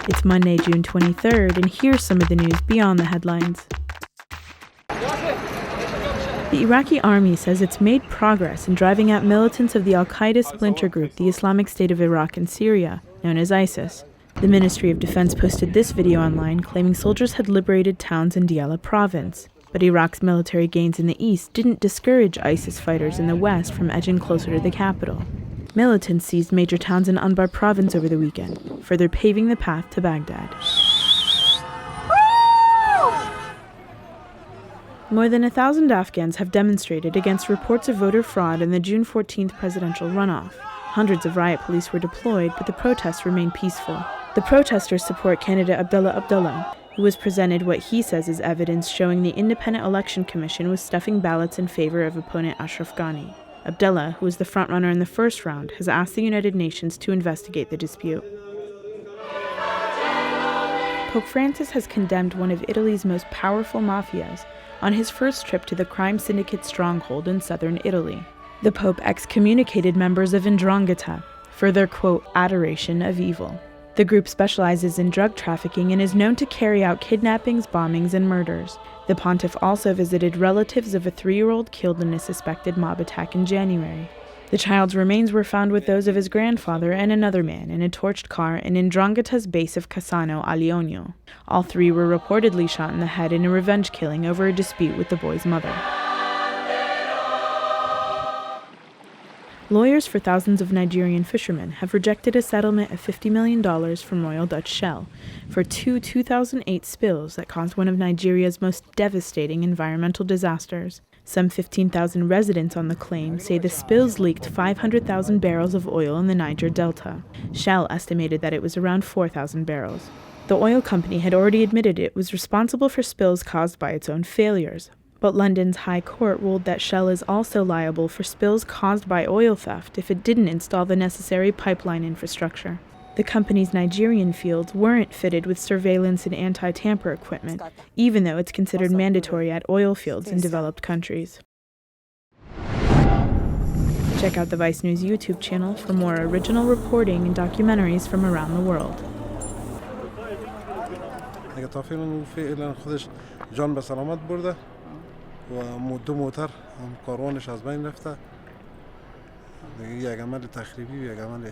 It's Monday, June 23rd, and here's some of the news beyond the headlines. The Iraqi army says it's made progress in driving out militants of the al-Qaeda splinter group, the Islamic State of Iraq and Syria, known as ISIS. The Ministry of Defense posted this video online claiming soldiers had liberated towns in Diyala province. But Iraq's military gains in the east didn't discourage ISIS fighters in the west from edging closer to the capital. Militants seized major towns in Anbar province over the weekend, further paving the path to Baghdad. More than 1,000 Afghans have demonstrated against reports of voter fraud in the June 14th presidential runoff. Hundreds of riot police were deployed, but the protests remained peaceful. The protesters support candidate Abdullah Abdullah, who was presented what he says is evidence showing the Independent Election Commission was stuffing ballots in favor of opponent Ashraf Ghani. Abdullah, who was the frontrunner in the first round, has asked the United Nations to investigate the dispute. Pope Francis has condemned one of Italy's most powerful mafias on his first trip to the crime syndicate stronghold in southern Italy. The Pope excommunicated members of Ndrangheta for their, quote, adoration of evil. The group specializes in drug trafficking and is known to carry out kidnappings, bombings, and murders. The pontiff also visited relatives of a 3-year-old killed in a suspected mob attack in January. The child's remains were found with those of his grandfather and another man in a torched car in Ndrangheta's base of Cassano a Leonio. All 3 were reportedly shot in the head in a revenge killing over a dispute with the boy's mother. Lawyers for thousands of Nigerian fishermen have rejected a settlement of $50 million from Royal Dutch Shell for 2 2008 spills that caused one of Nigeria's most devastating environmental disasters. Some 15,000 residents on the claim say the spills leaked 500,000 barrels of oil in the Niger Delta. Shell estimated that it was around 4,000 barrels. The oil company had already admitted it was responsible for spills caused by its own failures. But London's High Court ruled that Shell is also liable for spills caused by oil theft if it didn't install the necessary pipeline infrastructure. The company's Nigerian fields weren't fitted with surveillance and anti-tamper equipment, even though it's considered mandatory at oil fields in developed countries. Check out the VICE News YouTube channel for more original reporting and documentaries from around the world. و دو موتر هم کاروانش از بین رفته دیگه یک عمل تخریبی و یک عمل